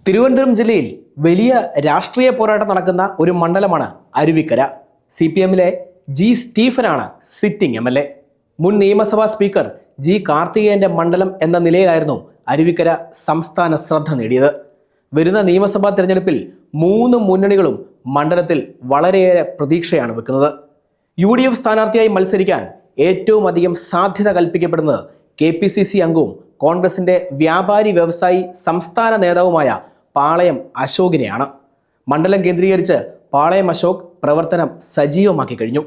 തിരുവനന്തപുരം ജില്ലയിൽ വലിയ രാഷ്ട്രീയ പോരാട്ടം നടക്കുന്ന ഒരു മണ്ഡലമാണ് അരുവിക്കര. CPMലെ ജി സ്റ്റീഫനാണ് സിറ്റിംഗ് MLA. മുൻ നിയമസഭാ സ്പീക്കർ ജി കാർത്തികേയന്റെ മണ്ഡലം എന്ന നിലയിലായിരുന്നു അരുവിക്കര സംസ്ഥാന ശ്രദ്ധ നേടിയത്. വരുന്ന നിയമസഭാ തെരഞ്ഞെടുപ്പിൽ 3 മുന്നണികളും മണ്ഡലത്തിൽ വളരെയേറെ പ്രതീക്ഷയാണ് വെക്കുന്നത്. UDF സ്ഥാനാർത്ഥിയായി മത്സരിക്കാൻ ഏറ്റവും അധികം സാധ്യത കൽപ്പിക്കപ്പെടുന്നത് KPCC അംഗവും കോൺഗ്രസിന്റെ വ്യാപാരി വ്യവസായി സംസ്ഥാന നേതാവുമായ പാളയം അശോകിനെയാണ്. മണ്ഡലം കേന്ദ്രീകരിച്ച് പാളയം അശോക് പ്രവർത്തനം സജീവമാക്കി കഴിഞ്ഞു.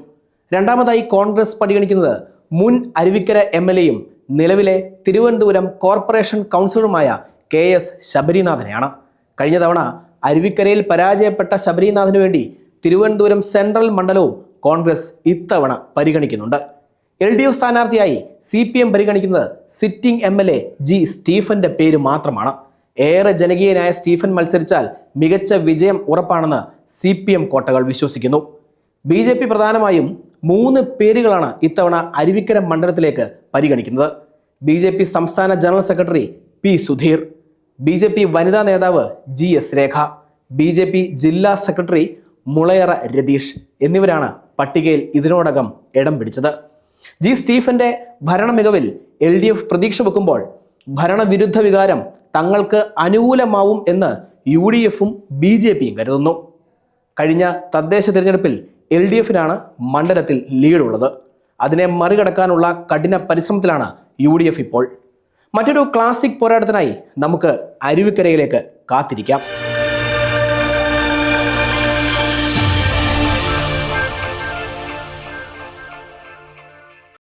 രണ്ടാമതായി കോൺഗ്രസ് പരിഗണിക്കുന്നത് മുൻ അരുവിക്കര MLAയും നിലവിലെ തിരുവനന്തപുരം കോർപ്പറേഷൻ കൗൺസിലറുമായ KS ശബരിനാഥനെയാണ്. കഴിഞ്ഞ തവണ അരുവിക്കരയിൽ പരാജയപ്പെട്ട ശബരിനാഥന് വേണ്ടി തിരുവനന്തപുരം സെൻട്രൽ മണ്ഡലവും കോൺഗ്രസ് ഇത്തവണ പരിഗണിക്കുന്നുണ്ട്. LDF സ്ഥാനാർത്ഥിയായി CPM പരിഗണിക്കുന്നത് സിറ്റിംഗ് MLA ജി സ്റ്റീഫന്റെ പേര് മാത്രമാണ്. ഏറെ ജനകീയനായ സ്റ്റീഫൻ മത്സരിച്ചാൽ മികച്ച വിജയം ഉറപ്പാണെന്ന് CPM കോട്ടകൾ വിശ്വസിക്കുന്നു. BJP പ്രധാനമായും 3 പേരുകളാണ് ഇത്തവണ അരുവിക്കര മണ്ഡലത്തിലേക്ക് പരിഗണിക്കുന്നത്. BJP സംസ്ഥാന general secretary P Sudheer, BJP വനിതാ നേതാവ് GS രേഖ, BJP ജില്ലാ സെക്രട്ടറി മുളയറ രതീഷ് എന്നിവരാണ് പട്ടികയിൽ ഇതിനോടകം ഇടം പിടിച്ചത്. ജി സ്റ്റീഫന്റെ ഭരണ മികവിൽ LDF പ്രതീക്ഷ വെക്കുമ്പോൾ ഭരണവിരുദ്ധ വികാരം തങ്ങൾക്ക് അനുകൂലമാവും എന്ന് UDFും BJPയും കരുതുന്നു. കഴിഞ്ഞ തദ്ദേശ തിരഞ്ഞെടുപ്പിൽ LDFനാണ് മണ്ഡലത്തിൽ ലീഡുള്ളത്. അതിനെ മറികടക്കാനുള്ള കഠിന പരിശ്രമത്തിലാണ് UDF ഇപ്പോൾ. മറ്റൊരു ക്ലാസിക് പോരാട്ടത്തിനായി നമുക്ക് അരുവിക്കരയിലേക്ക് കാത്തിരിക്കാം.